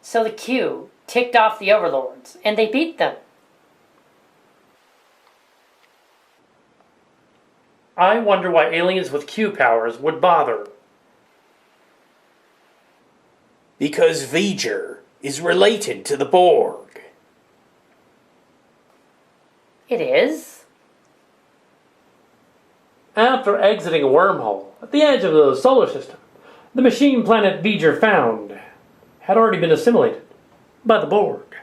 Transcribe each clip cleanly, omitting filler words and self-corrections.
So the Q ticked off the Overlords, and they beat them. I wonder why aliens with Q powers would bother. Because Voyager is related to the Borg. It is? After exiting a wormhole at the edge of the solar system, the machine planet Voyager found had already been assimilated by the Borg.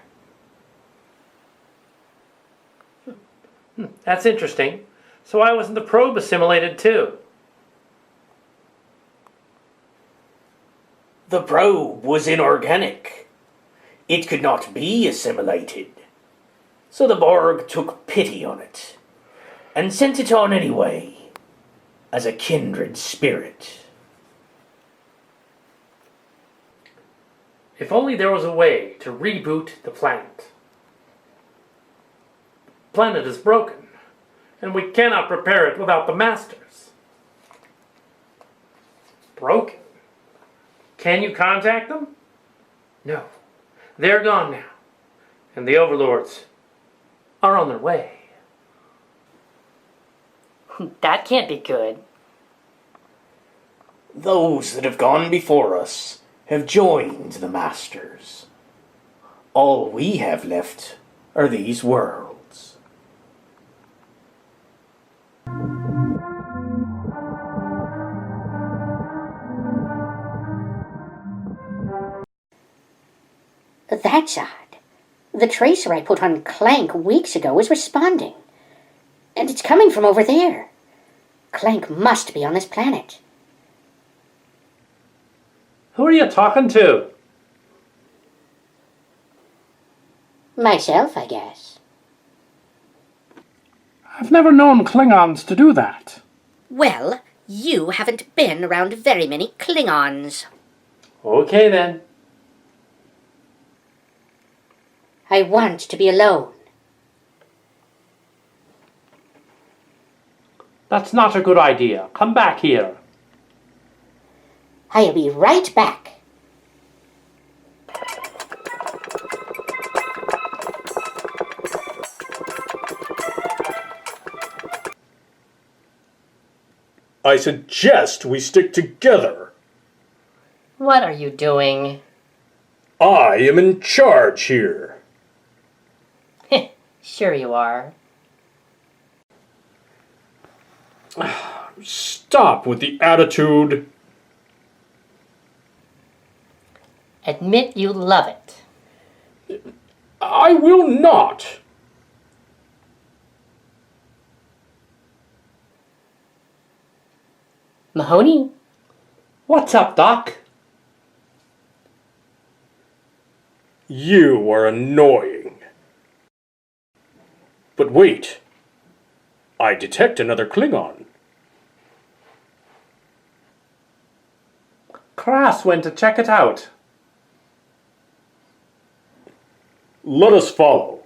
That's interesting. So why wasn't the probe assimilated too? The probe was inorganic. It could not be assimilated. So the Borg took pity on it and sent it on anyway as a kindred spirit. If only there was a way to reboot the planet. The planet is broken, and we cannot repair it without the Masters. Broken? Can you contact them? No. They're gone now, and the Overlords are on their way. That can't be good. Those that have gone before us have joined the Masters. All we have left are these worlds. That's odd. The tracer I put on Clank weeks ago is responding. And it's coming from over there. Clank must be on this planet. Who are you talking to? Myself, I guess. I've never known Klingons to do that. Well, you haven't been around very many Klingons. Okay then. I want to be alone. That's not a good idea. Come back here. I'll be right back. I suggest we stick together. What are you doing? I am in charge here. Sure you are. Stop with the attitude. Admit you love it. I will not. Mahoney? What's up, Doc? You are annoying. But wait. I detect another Klingon. Krass went to check it out. Let us follow.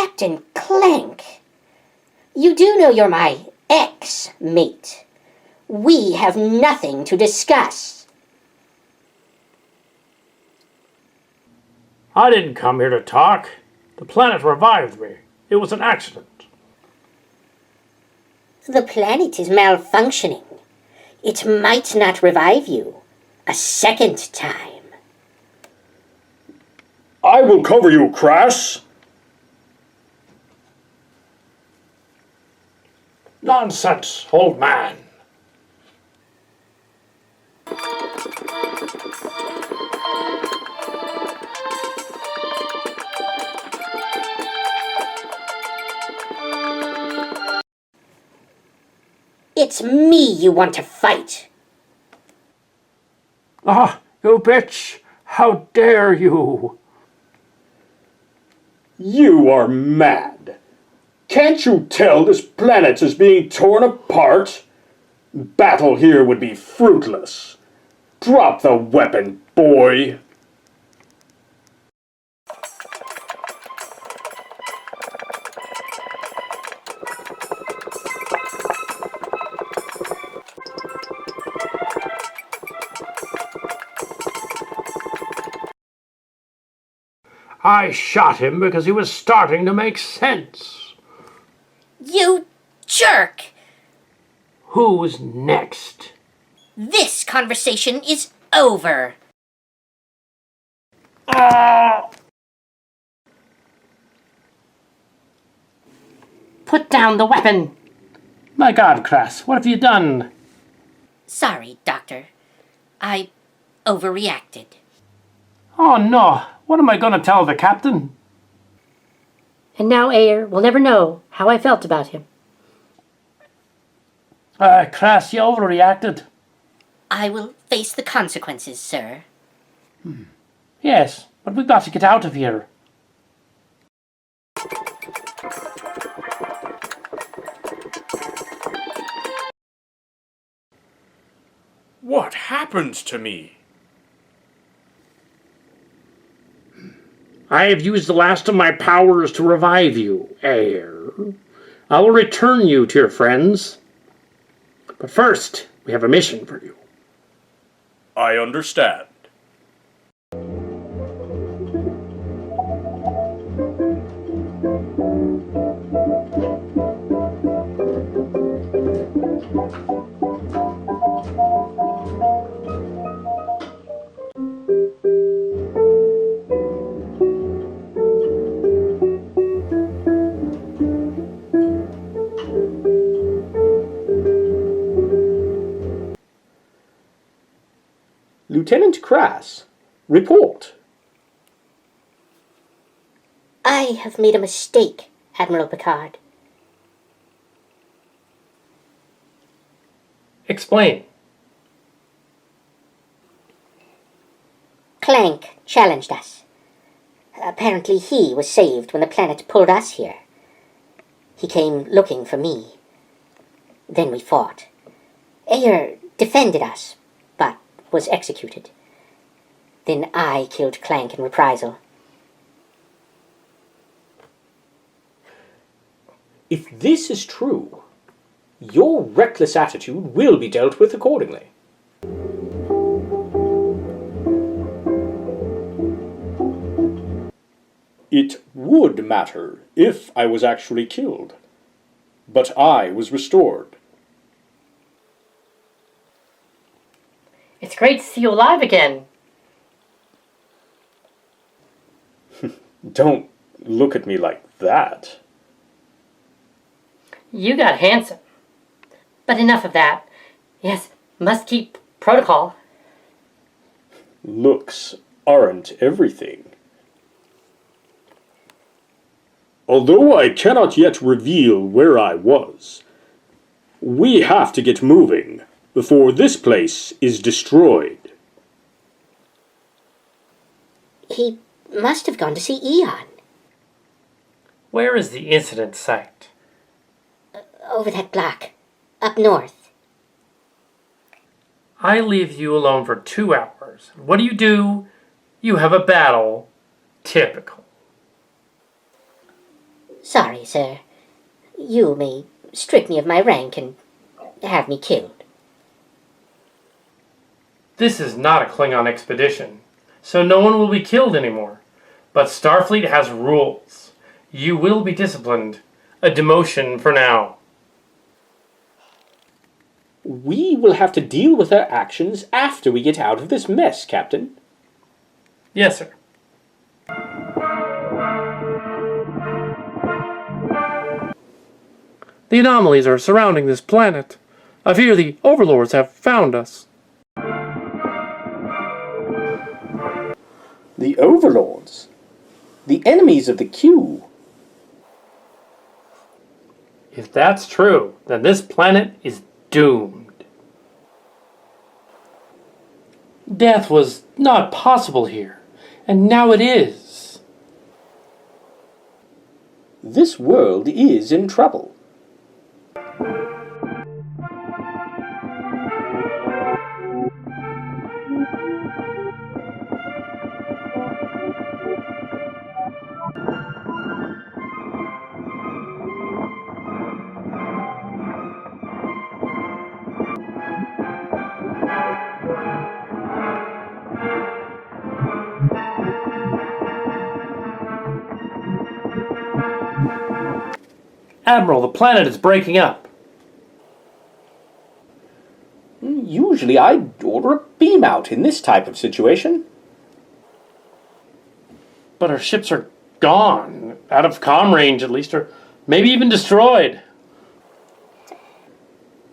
Captain Clank, you do know you're my ex-mate. We have nothing to discuss. I didn't come here to talk. The planet revived me. It was an accident. The planet is malfunctioning. It might not revive you a second time. I will cover you, Crass. Nonsense, old man. It's me you want to fight. Ah, you bitch! How dare you! You are mad. Can't you tell this planet is being torn apart? Battle here would be fruitless. Drop the weapon, boy. I shot him because he was starting to make sense. You jerk! Who's next? This conversation is over. Put down the weapon. My God, Crass, what have you done? Sorry, Doctor. I overreacted. Oh no, what am I going to tell the captain? And now Ayer will never know how I felt about him. Crass, you overreacted. I will face the consequences, sir. Yes, but we've got to get out of here. What happened to me? I have used the last of my powers to revive you, Ayer. I will return you to your friends. But first, we have a mission for you. I understand. Lieutenant Crass, report. I have made a mistake, Admiral Picard. Explain. Clank challenged us. Apparently he was saved when the planet pulled us here. He came looking for me. Then we fought. Ayer defended us, but was executed. Then I killed Clank in reprisal. If this is true, your reckless attitude will be dealt with accordingly. It would matter if I was actually killed. But I was restored. It's great to see you alive again. Don't look at me like that. You got handsome. But enough of that. Yes, must keep protocol. Looks aren't everything. Although I cannot yet reveal where I was, we have to get moving before this place is destroyed. He must have gone to see Eon. Where is the incident site? Over that block. Up north. I leave you alone for 2 hours. What do? You have a battle. Typical. Sorry, sir. You may strip me of my rank and have me killed. This is not a Klingon expedition, so no one will be killed anymore. But Starfleet has rules. You will be disciplined. A demotion for now. We will have to deal with our actions after we get out of this mess, Captain. Yes, sir. The anomalies are surrounding this planet. I fear the Overlords have found us. The Overlords? The enemies of the Q? If that's true, then this planet is doomed. Death was not possible here, and now it is. This world is in trouble. Admiral, the planet is breaking up. Usually I'd order a beam out in this type of situation. But our ships are gone. Out of comm range, at least, or maybe even destroyed.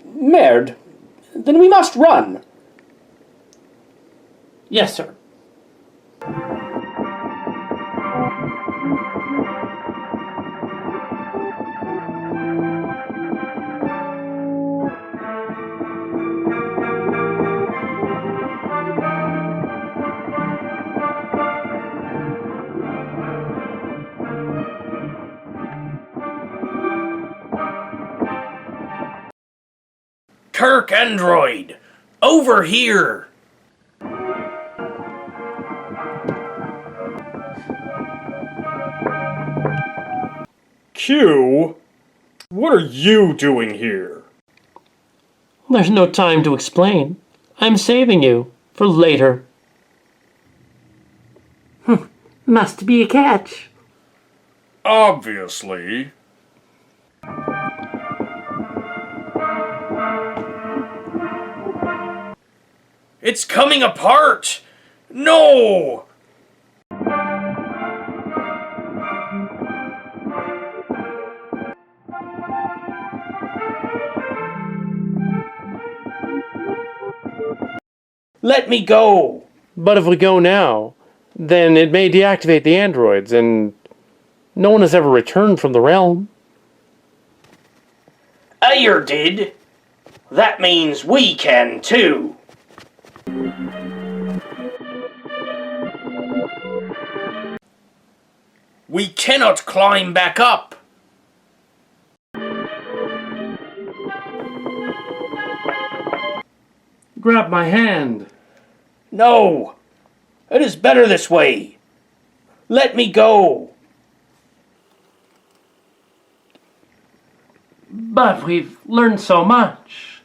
Merd, then we must run. Yes, sir. Kirk android, over here! Q? What are you doing here? There's no time to explain. I'm saving you for later. Must be a catch. Obviously. It's coming apart! No! Let me go! But if we go now, then it may deactivate the androids, and no one has ever returned from the realm. Ayer did. That means we can too. We cannot climb back up. Grab my hand. No. It is better this way. Let me go. But we've learned so much.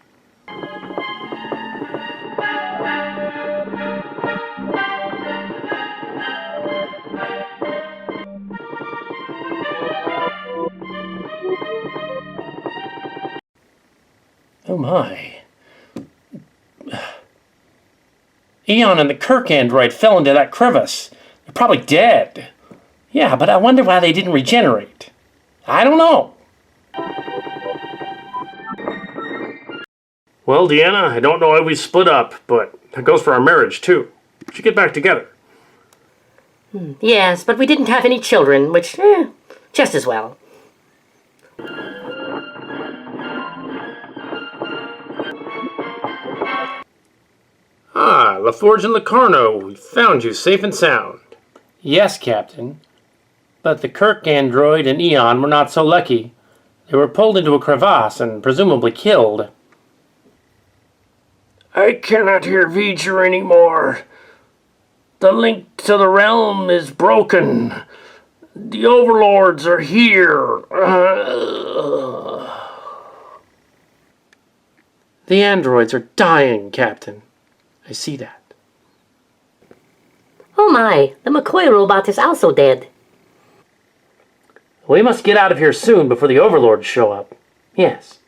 Oh my. Eon and the Kirk android fell into that crevice. They're probably dead. Yeah, but I wonder why they didn't regenerate. I don't know. Well, Deanna, I don't know why we split up, but that goes for our marriage, too. We should get back together. Yes, but we didn't have any children, which, just as well. Ah, LaForge and Locarno, we found you safe and sound. Yes, Captain. But the Kirk android and Eon were not so lucky. They were pulled into a crevasse and presumably killed. I cannot hear Voyager anymore. The link to the realm is broken. The Overlords are here! The androids are dying, Captain. I see that. Oh my, the McCoy robot is also dead. We must get out of here soon before the Overlords show up. Yes.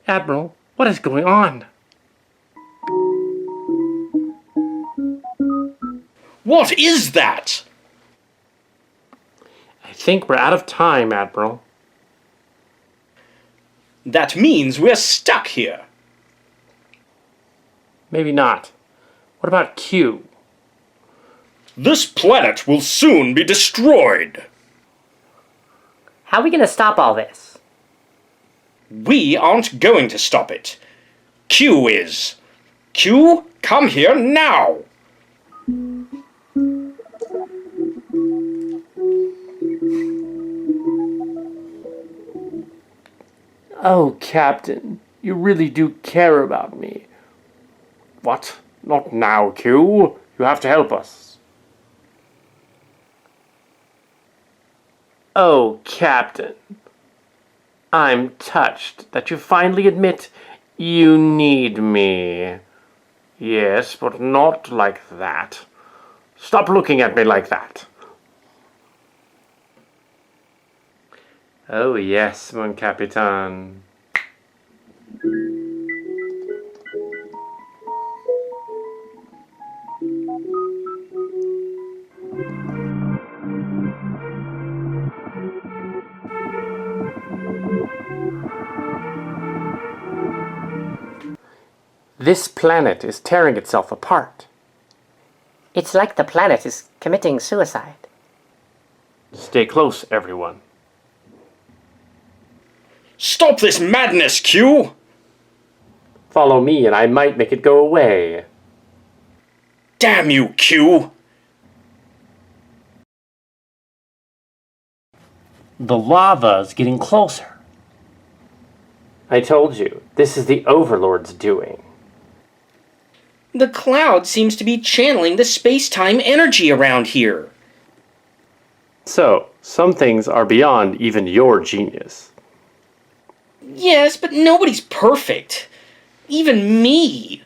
Admiral, what is going on? What is that? I think we're out of time, Admiral. That means we're stuck here. Maybe not. What about Q? This planet will soon be destroyed. How are we going to stop all this? We aren't going to stop it. Q is. Q, come here now! Oh, Captain, you really do care about me. What? Not now, Q. You have to help us. Oh, Captain. I'm touched that you finally admit you need me. Yes, but not like that. Stop looking at me like that. Oh yes, mon Capitan. This planet is tearing itself apart. It's like the planet is committing suicide. Stay close, everyone. Stop this madness, Q! Follow me and I might make it go away. Damn you, Q! The lava's getting closer. I told you, this is the Overlord's doing. The cloud seems to be channeling the space-time energy around here. So, some things are beyond even your genius. Yes, but nobody's perfect. Even me.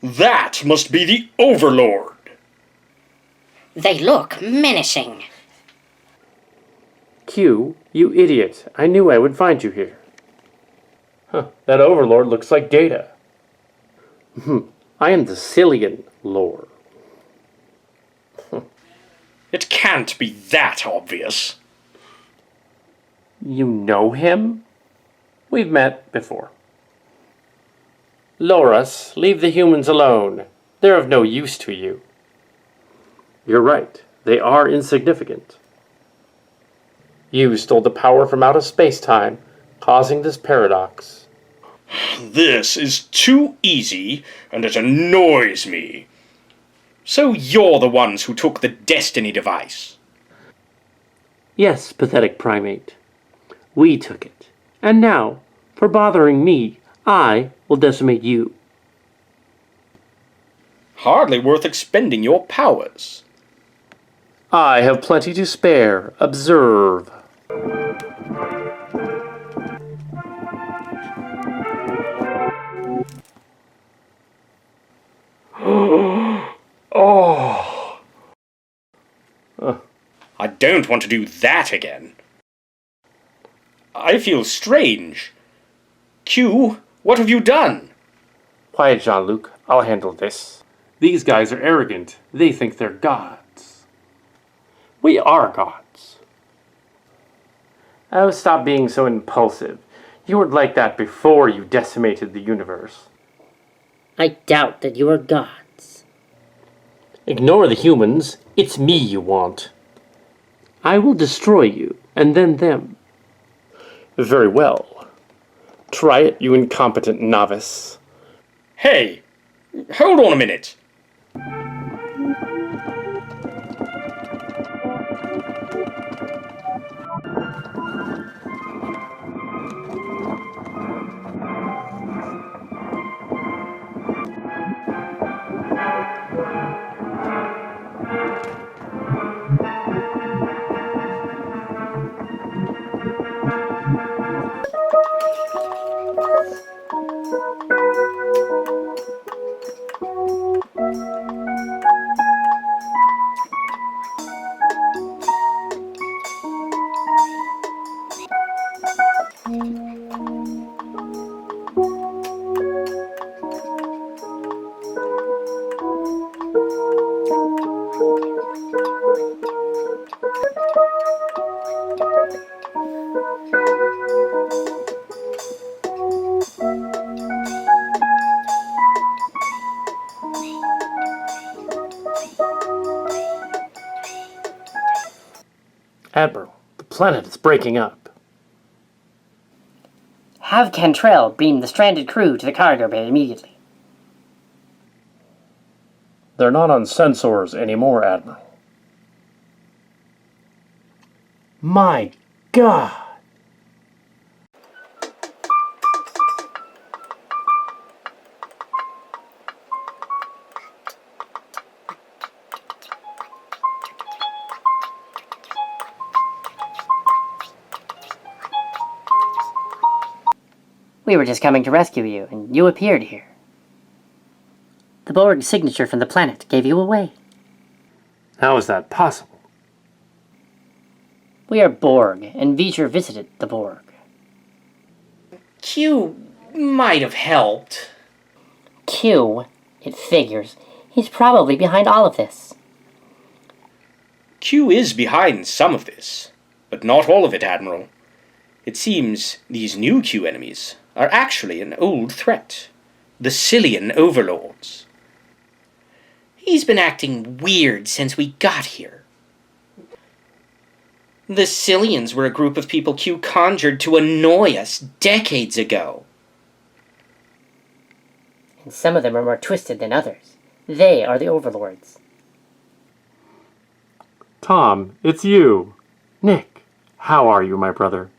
That must be the Overlord. They look menacing. Q, you idiot. I knew I would find you here. Huh, that Overlord looks like Data. I am the Cillian lore. It can't be that obvious. You know him? We've met before. Loras, leave the humans alone. They're of no use to you. You're right. They are insignificant. You stole the power from out of space-time, causing this paradox. This is too easy, and it annoys me. So you're the ones who took the Destiny device. Yes, pathetic primate. We took it. And now, for bothering me, I will decimate you. Hardly worth expending your powers. I have plenty to spare. Observe. I don't want to do that again. I feel strange. Q, what have you done? Quiet, Jean-Luc. I'll handle this. These guys are arrogant. They think they're gods. We are gods. Oh, stop being so impulsive. You weren't like that before you decimated the universe. I doubt that you are gods. Ignore the humans. It's me you want. I will destroy you, and then them. Very well. Try it, you incompetent novice. Hey, hold on a minute. Admiral, the planet is breaking up. Have Cantrell beam the stranded crew to the cargo bay immediately. They're not on sensors anymore, Admiral. My God! We were just coming to rescue you, and you appeared here. The Borg signature from the planet gave you away. How is that possible? We are Borg, and Voyager visited the Borg. Q might have helped. Q, it figures, he's probably behind all of this. Q is behind some of this, but not all of it, Admiral. It seems these new Q enemies are actually an old threat. The Cillian Overlords. He's been acting weird since we got here. The Cillians were a group of people Q conjured to annoy us decades ago. And some of them are more twisted than others. They are the Overlords. Tom, it's you. Nick, how are you, my brother?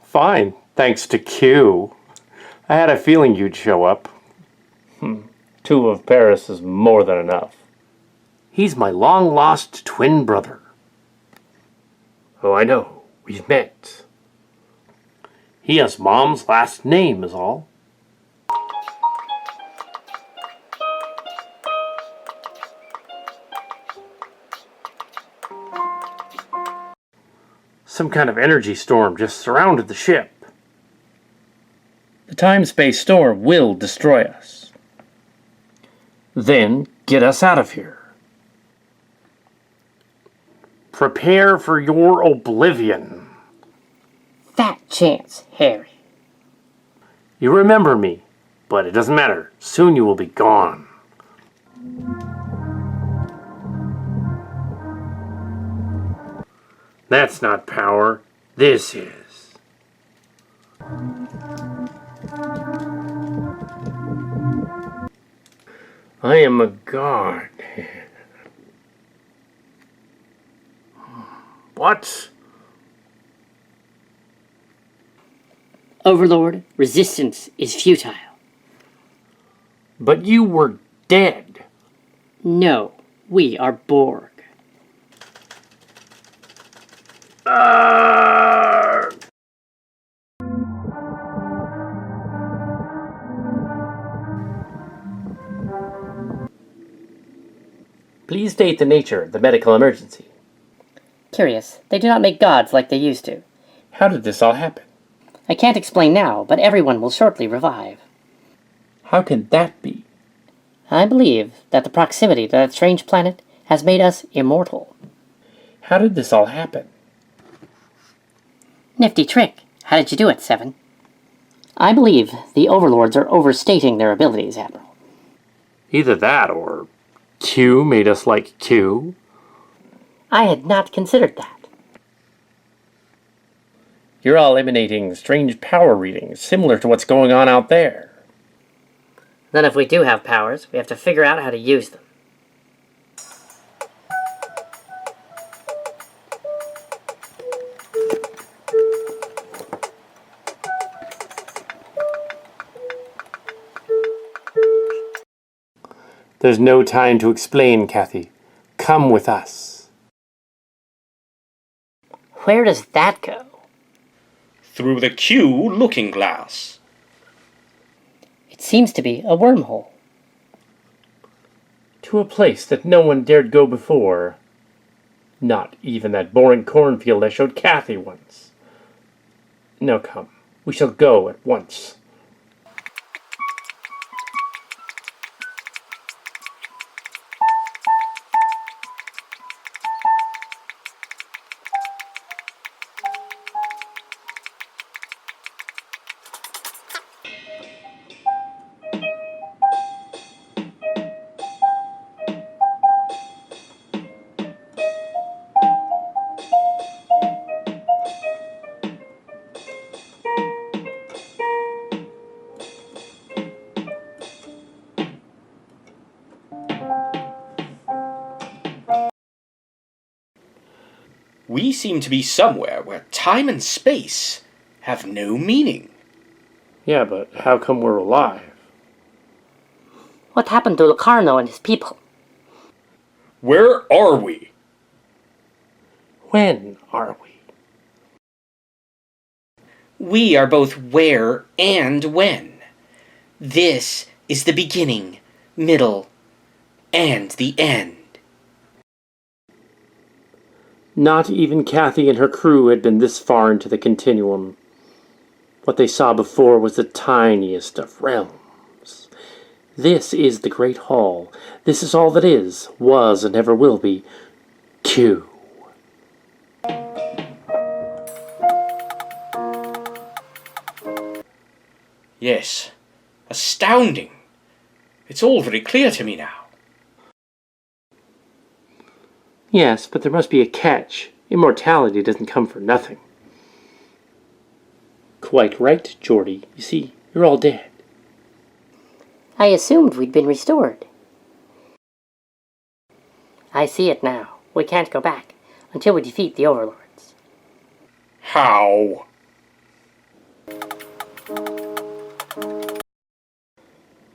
Fine, thanks to Q. I had a feeling you'd show up. 2 of Paris is more than enough. He's my long-lost twin brother. Oh, I know. We've met. He has Mom's last name, is all. Some kind of energy storm just surrounded the ship. The time-space storm will destroy us. Then get us out of here. Prepare for your oblivion. Fat chance, Harry. You remember me, but it doesn't matter. Soon you will be gone. That's not power. This is. I am a god. What? Overlord, resistance is futile. But you were dead. No, we are Borg. Please state the nature of the medical emergency. Curious, they do not make gods like they used to. How did this all happen? I can't explain now, but everyone will shortly revive. How can that be? I believe that the proximity to that strange planet has made us immortal. How did this all happen? Nifty trick. How did you do it, Seven? I believe the Overlords are overstating their abilities, Admiral. Either that, or Q made us like Q. I had not considered that. You're all emanating strange power readings, similar to what's going on out there. Then if we do have powers, we have to figure out how to use them. There's no time to explain, Kathy. Come with us. Where does that go? Through the Q looking glass. It seems to be a wormhole. To a place that no one dared go before. Not even that boring cornfield I showed Kathy once. Now come, we shall go at once. We seem to be somewhere where time and space have no meaning. Yeah, but how come we're alive? What happened to Locarno and his people? Where are we? When are we? We are both where and when. This is the beginning, middle, and the end. Not even Kathy and her crew had been this far into the continuum. What they saw before was the tiniest of realms. This is the Great Hall. This is all that is, was, and ever will be. Q. Yes, astounding. It's all very clear to me now. Yes, but there must be a catch. Immortality doesn't come for nothing. Quite right, Geordie. You see, you're all dead. I assumed we'd been restored. I see it now. We can't go back until we defeat the Overlords. How?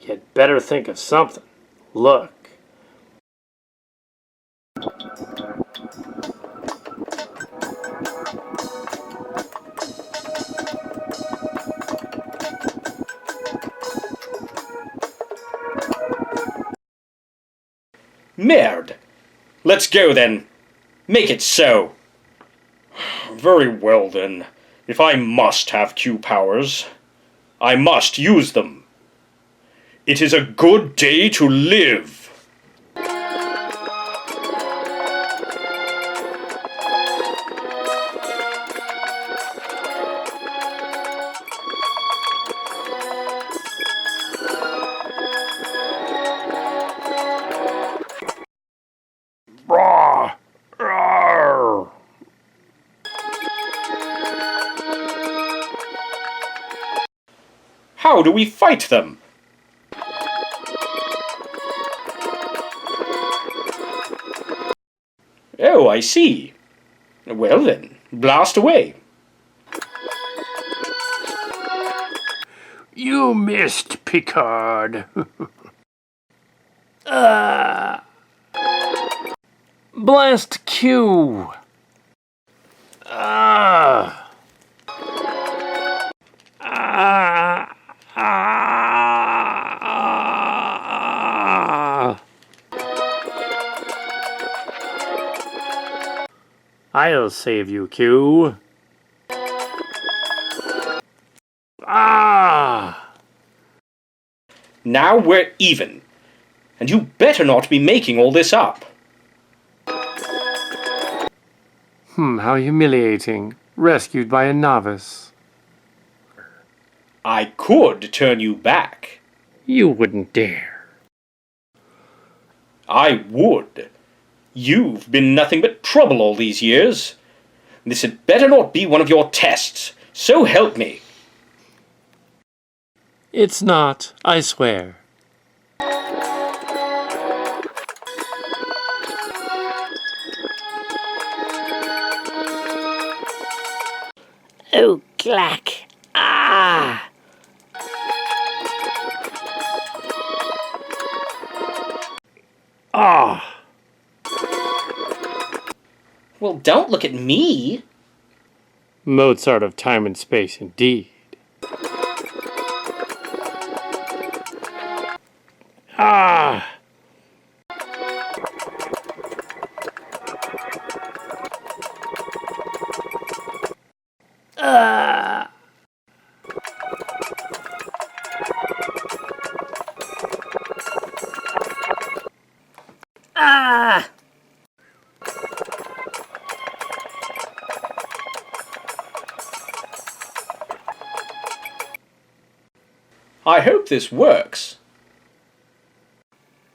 You'd better think of something. Look. Merde! Let's go then. Make it so. Very well then. If I must have Q powers, I must use them. It is a good day to live. How do we fight them? Oh, I see. Well then, blast away. You missed, Picard. Blast Q. I'll save you, Q. Now we're even. And you better not be making all this up. How humiliating. rescued by a novice. I could turn you back. You wouldn't dare. I would. You've been nothing but trouble all these years. This had better not be one of your tests. So help me. It's not, I swear. Oh, clack. Ah! Ah! Well, don't look at me. Mozart of time and space, indeed. Ah! Ah! I hope this works.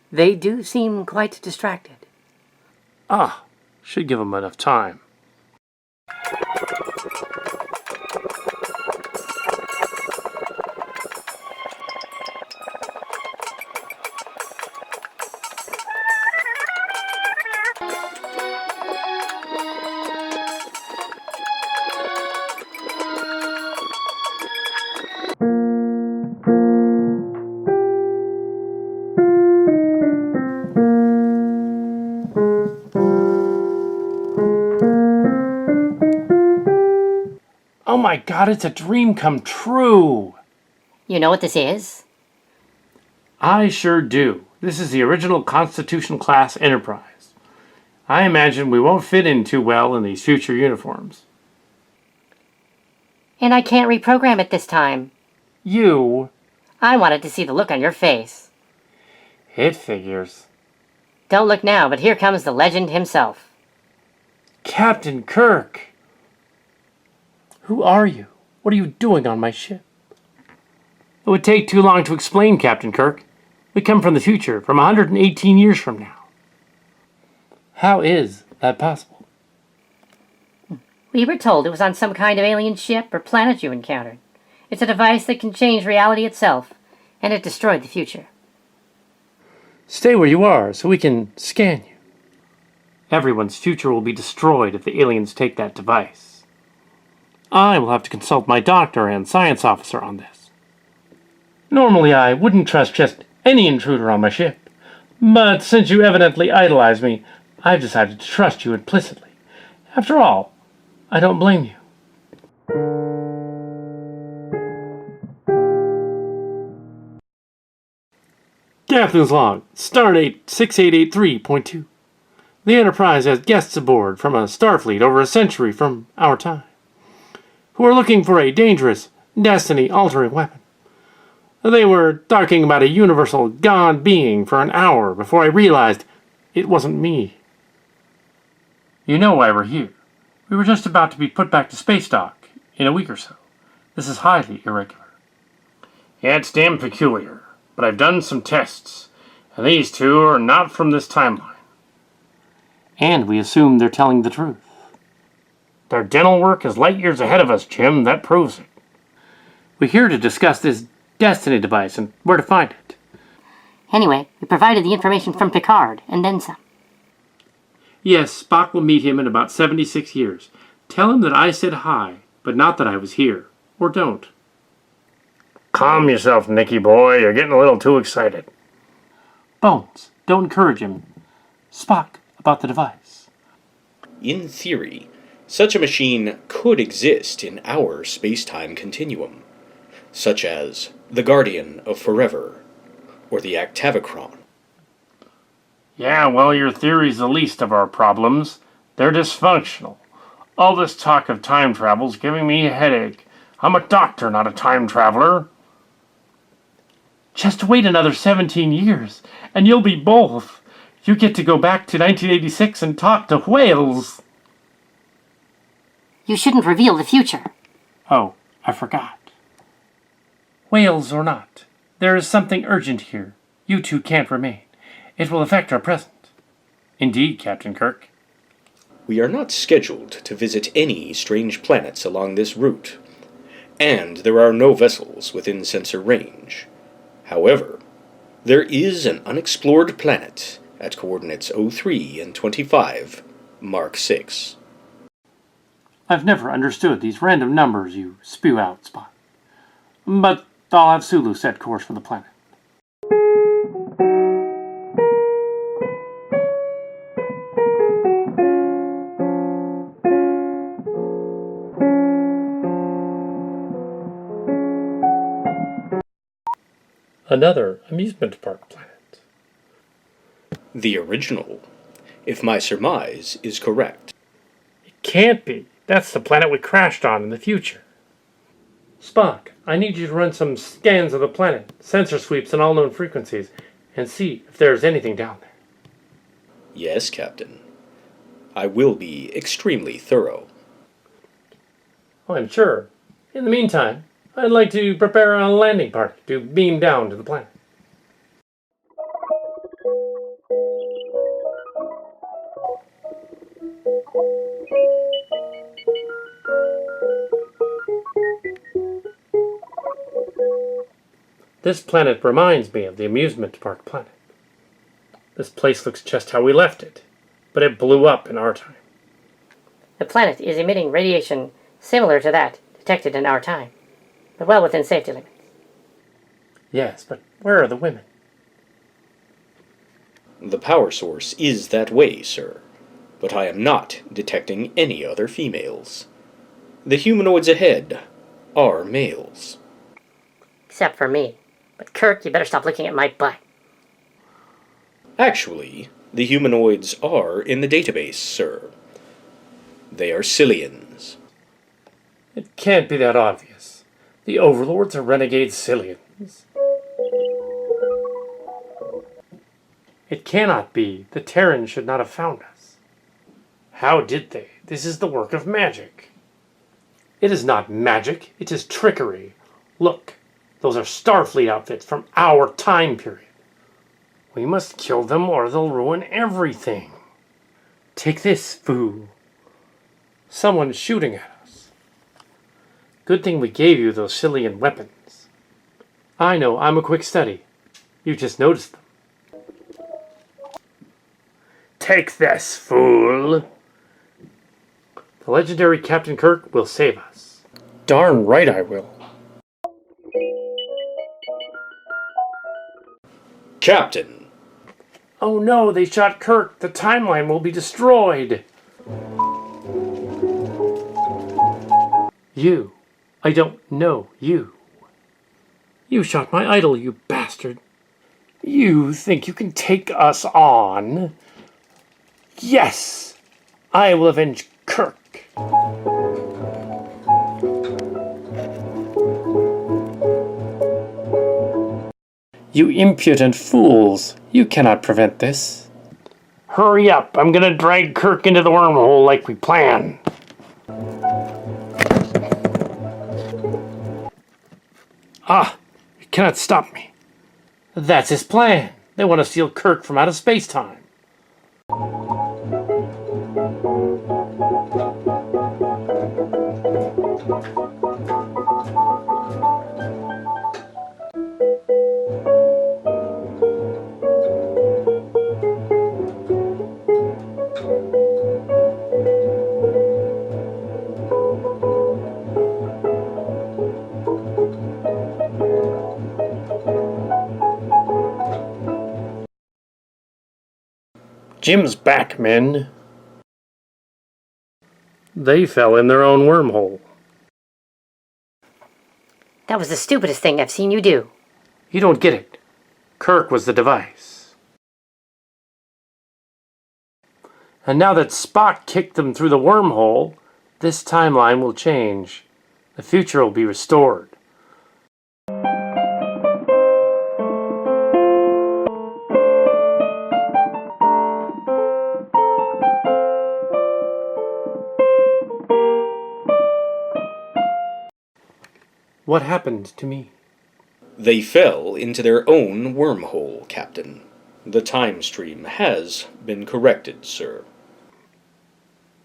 They do seem quite distracted. Ah, should give them enough time. Oh my god, it's a dream come true! You know what this is? I sure do. This is the original Constitution-class Enterprise. I imagine we won't fit in too well in these future uniforms. And I can't reprogram it this time. You? I wanted to see the look on your face. It figures. Don't look now, but here comes the legend himself. Captain Kirk! Who are you? What are you doing on my ship? It would take too long to explain, Captain Kirk. We come from the future, from 118 years from now. How is that possible? We were told it was on some kind of alien ship or planet you encountered. It's a device that can change reality itself, and it destroyed the future. Stay where you are so we can scan you. Everyone's future will be destroyed if the aliens take that device. I will have to consult my doctor and science officer on this. Normally I wouldn't trust just any intruder on my ship, but since you evidently idolize me, I've decided to trust you implicitly. After all, I don't blame you. Captain's log, Stardate 6883.2. The Enterprise has guests aboard from a Starfleet over a century from our time, who are looking for a dangerous, destiny-altering weapon. They were talking about a universal God being for an hour before I realized it wasn't me. You know why we're here. We were just about to be put back to space dock in a week or so. This is highly irregular. Yeah, it's damn peculiar, but I've done some tests, and these two are not from this timeline. And we assume they're telling the truth. Their dental work is light years ahead of us, Jim. That proves it. We're here to discuss this Destiny device and where to find it. Anyway, we provided the information from Picard, and then some. Yes, Spock will meet him in about 76 years. Tell him that I said hi, but not that I was here. Or don't. Calm yourself, Nicky boy. You're getting a little too excited. Bones, don't encourage him. Spock, about the device. In theory, such a machine could exist in our space-time continuum, such as the Guardian of Forever, or the Actavicron. Yeah, well, your theory's the least of our problems. They're dysfunctional. All this talk of time travel's giving me a headache. I'm a doctor, not a time traveler. Just wait another 17 years, and you'll be both. You get to go back to 1986 and talk to whales. You shouldn't reveal the future. Oh, I forgot. Whales or not, there is something urgent here. You two can't remain. It will affect our present. Indeed, Captain Kirk. We are not scheduled to visit any strange planets along this route, and there are no vessels within sensor range. However, there is an unexplored planet at coordinates 03 and 25, Mark 6. I've never understood these random numbers you spew out, Spot. But I'll have Sulu set course for the planet. Another amusement park planet. The original, if my surmise is correct. It can't be. That's the planet we crashed on in the future. Spock, I need you to run some scans of the planet, sensor sweeps on all known frequencies, and see if there's anything down there. Yes, Captain. I will be extremely thorough. Oh, I'm sure. In the meantime, I'd like to prepare a landing party to beam down to the planet. This planet reminds me of the amusement park planet. This place looks just how we left it, but it blew up in our time. The planet is emitting radiation similar to that detected in our time, but well within safety limits. Yes, but where are the women? The power source is that way, sir, but I am not detecting any other females. The humanoids ahead are males. Except for me. But Kirk, you better stop looking at my butt. Actually, the humanoids are in the database, sir. They are Cillians. It can't be that obvious. The Overlords are renegade Cillians. It cannot be. The Terrans should not have found us. How did they? This is the work of magic. It is not magic. It is trickery. Look, those are Starfleet outfits from our time period. We must kill them or they'll ruin everything. Take this, fool. Someone's shooting at us. Good thing we gave you those Cillian weapons. I know, I'm a quick study. You just noticed them. Take this, fool. The legendary Captain Kirk will save us. Darn right I will. Captain! Oh no, they shot Kirk. The timeline will be destroyed. You. I don't know you. You shot my idol, you bastard. You think you can take us on? Yes! I will avenge Kirk. You impudent fools! You cannot prevent this. Hurry up! I'm gonna drag Kirk into the wormhole like we planned. Ah! You cannot stop me. That's his plan. They want to steal Kirk from out of space-time. Jim's back, men. They fell in their own wormhole. That was the stupidest thing I've seen you do. You don't get it. Kirk was the device. And now that Spock kicked them through the wormhole, this timeline will change. The future will be restored. What happened to me? They fell into their own wormhole, Captain. The time stream has been corrected, sir.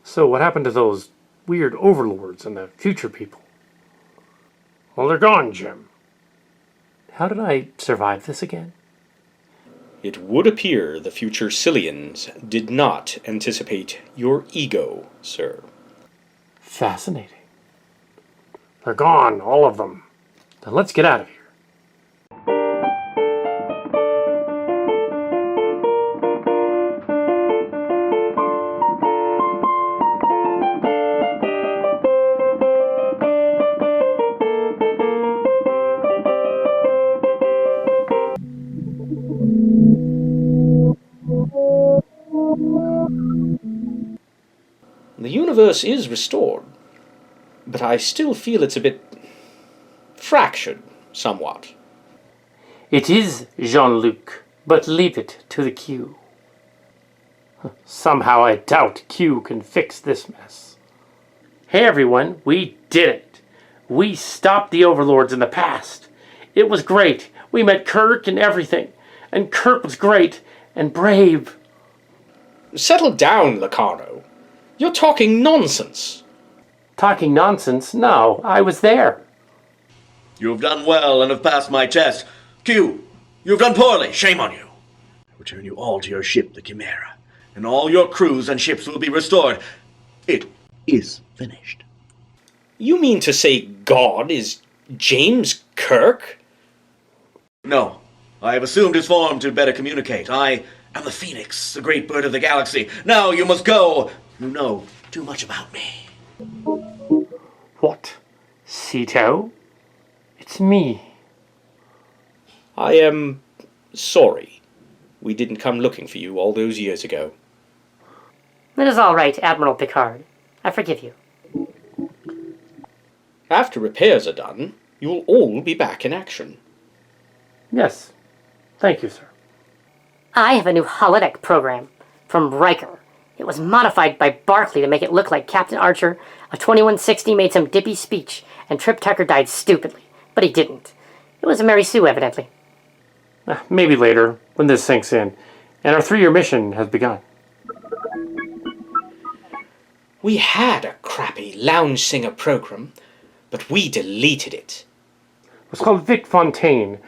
So what happened to those weird overlords and the future people? Well, they're gone, Jim. How did I survive this again? It would appear the future Cillians did not anticipate your ego, sir. Fascinating. They're gone, all of them. Then let's get out of here. The universe is restored, but I still feel it's a bit fractured, somewhat. It is Jean-Luc, but leave it to the Q. Somehow I doubt Q can fix this mess. Hey everyone, we did it! We stopped the Overlords in the past. It was great. We met Kirk and everything. And Kirk was great and brave. Settle down, Locarno. You're talking nonsense. Talking nonsense? No, I was there. You have done well and have passed my test. Q, you have done poorly. Shame on you. I return you all to your ship, the Chimera, and all your crews and ships will be restored. It is finished. You mean to say God is James Kirk? No, I have assumed his form to better communicate. I am the Phoenix, the great bird of the galaxy. Now you must go. You know too much about me. What? Cito? It's me. I am sorry. We didn't come looking for you all those years ago. It is all right, Admiral Picard. I forgive you. After repairs are done, you'll all be back in action. Yes. Thank you, sir. I have a new holodeck program from Riker. It was modified by Barclay to make it look like Captain Archer of 2160 made some dippy speech and Trip Tucker died stupidly, but he didn't. It was a Mary Sue, evidently. Maybe later, when this sinks in, and our 3-year mission has begun. We had a crappy lounge singer program, but we deleted it. It was called Vic Fontaine.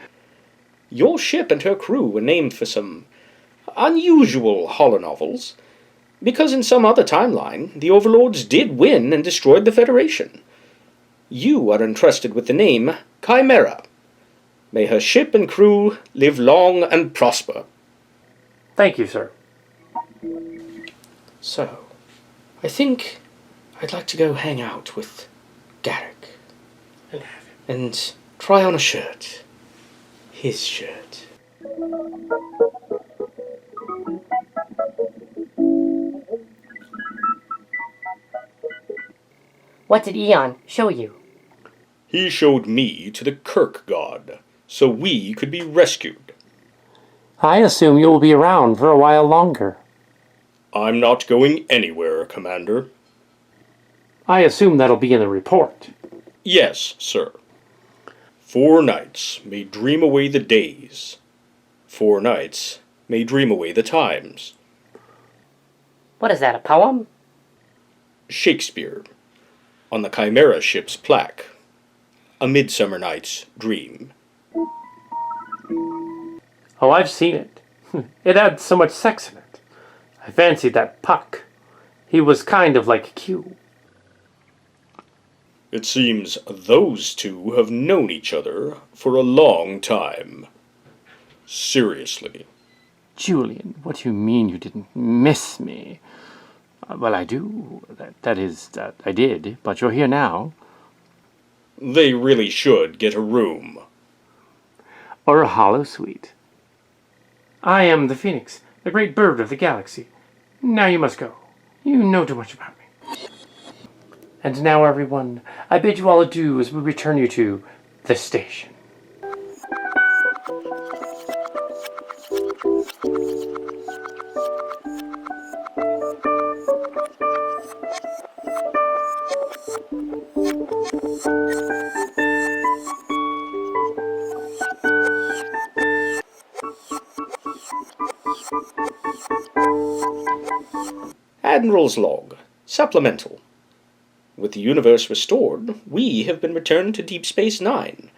Your ship and her crew were named for some unusual holonovels, because in some other timeline, the Overlords did win and destroyed the Federation. You are entrusted with the name Chimera. May her ship and crew live long and prosper. Thank you, sir. So, I think I'd like to go hang out with Garrick and try on a shirt. His shirt. What did Eon show you? He showed me to the Kirk god, so we could be rescued. I assume you will be around for a while longer. I'm not going anywhere, Commander. I assume that'll be in the report. Yes, sir. 4 nights may dream away the days. 4 nights may dream away the times. What is that, a poem? Shakespeare, on the Chimera ship's plaque. A Midsummer Night's Dream. Oh, I've seen it. It had so much sex in it. I fancied that Puck. He was kind of like Q. It seems those two have known each other for a long time. Seriously. Julian, what do you mean you didn't miss me? Well, I do. That I did, but you're here now. They really should get a room. Or a holosuite. I am the Phoenix, the great bird of the galaxy. Now you must go. You know too much about me. And now, everyone, I bid you all adieu as we return you to the station. Admiral's log. Supplemental. With the universe restored, we have been returned to Deep Space Nine.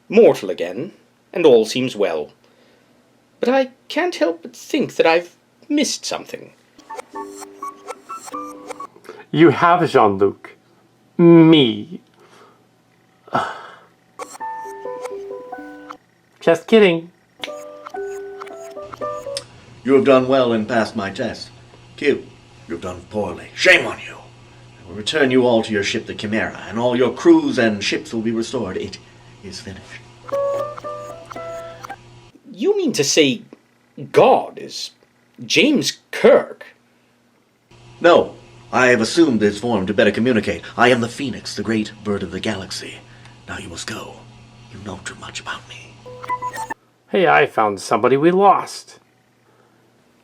Mortal again, and all seems well. But I can't help but think that I've missed something. You have, Jean-Luc. Me. Just kidding. You have done well and passed my test. Q, you have done poorly. Shame on you. I will return you all to your ship, the Chimera, and all your crews and ships will be restored. It is finished. You mean to say God is James Kirk? No, I have assumed his form to better communicate. I am the Phoenix, the great bird of the galaxy. Now you must go. You know too much about me. Hey, I found somebody we lost.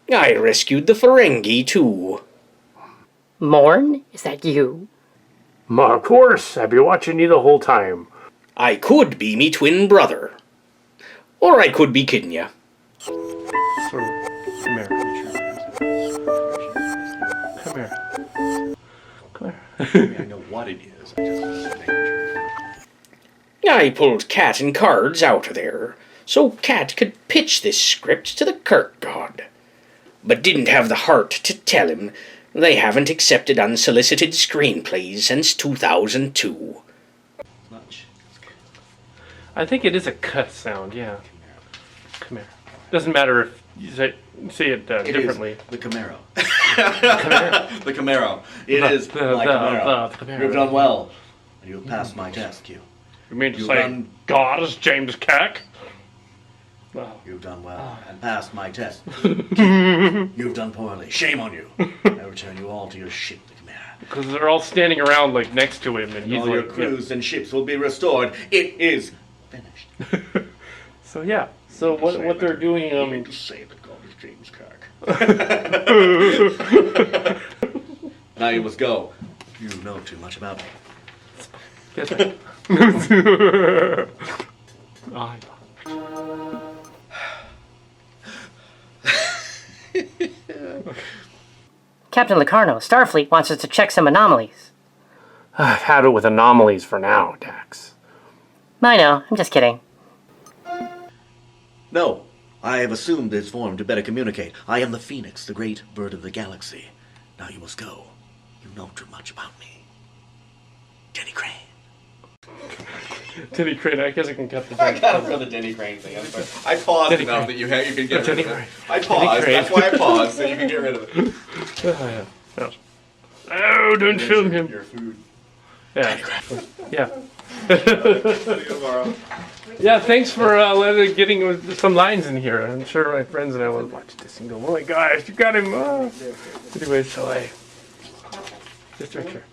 I rescued the Ferengi, too. Morn? Is that you? Of course, I've been watching you the whole time. I could be me twin brother. Or I could be kidding ya. Sort of. Come here. Come here. Come here. I know what it is. I just want to make sure. I pulled Cat and Cards out of there, so Cat could pitch this script to the Kirk god. But didn't have the heart to tell him they haven't accepted unsolicited screenplays since 2002. Much. I think it is a cut sound, yeah. Come here. Doesn't matter if you say it differently. It is the Camaro. Camaro? The Camaro. It is my Camaro. the Camaro. You have done well. You have passed my test, Q. You mean to You've say done- God is James Kirk? Well, You've done well and passed my test. You've done poorly. Shame on you. I return you all to your ship, the Chimera. because they're all standing around like next to him, and he's All your like, crews and ships will be restored. It is finished. yeah. So yeah. So what they're doing? to say that God is James Kirk. Now you must go. You know too much about me. Guess what? Oh, Captain Locarno, Starfleet wants us to check some anomalies. I've had it with anomalies for now, Dax. I know, I'm just kidding. No, I have assumed his form to better communicate. I am the Phoenix, the great bird of the galaxy. Now you must go. You know too much about me. Denny Crane. Denny Crane, I guess I can cut the I got it for the Denny Crane thing. I'm sorry. I paused Denny enough Crane. that you could get Denny rid of it. Crane. I paused. Crane. That's why I paused, so you can get rid of it. Oh, don't film him. Your food. Yeah. Yeah. Tomorrow. Yeah, thanks for getting some lines in here. I'm sure my friends and I will watch this and go, oh my gosh, you got him. Anyway, so just make sure.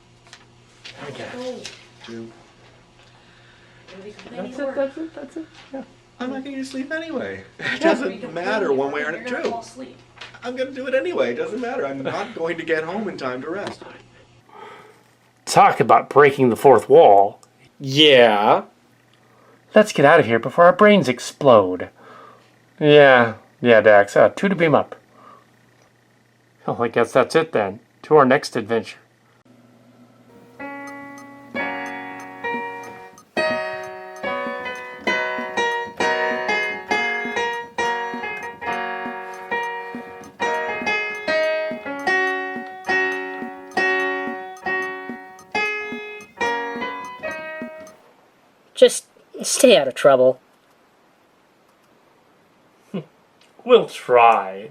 Okay. That's it. Yeah. I'm not going to sleep anyway. It doesn't matter one way or another. True. I'm going to do it anyway. It doesn't matter. I'm not going to get home in time to rest. Talk about breaking the fourth wall. Yeah. Let's get out of here before our brains explode. Yeah, Dax. 2 to beam up. Well, I guess that's it then. To our next adventure. Just stay out of trouble. We'll try.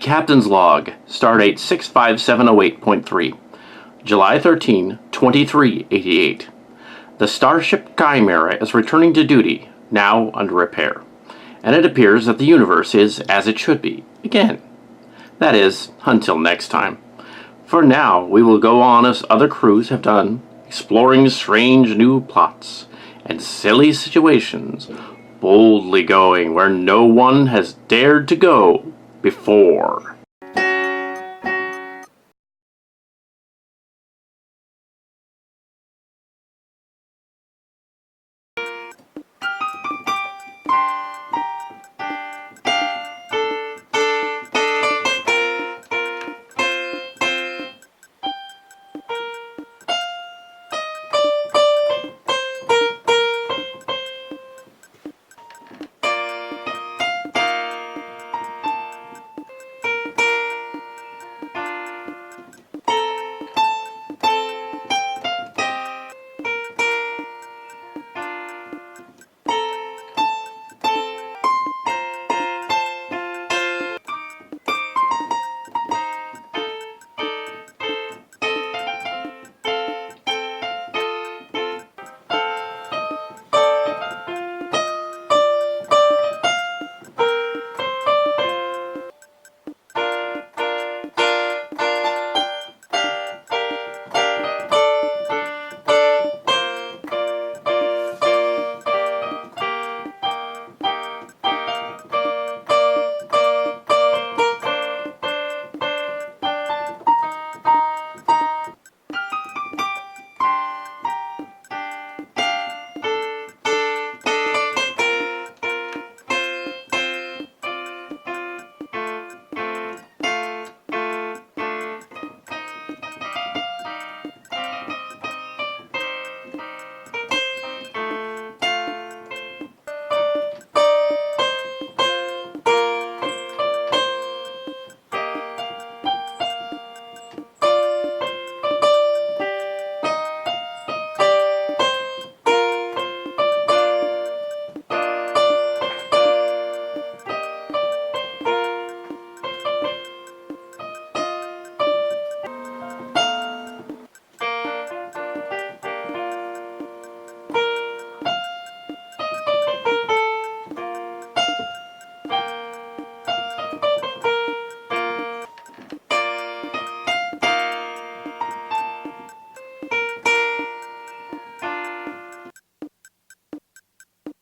Captain's Log, Stardate 65708.3, July 13, 2388. The Starship Chimera is returning to duty, now under repair, and it appears that the universe is as it should be, again. That is, until next time. For now, we will go on as other crews have done, exploring strange new plots and silly situations, boldly going where no one has dared to go before.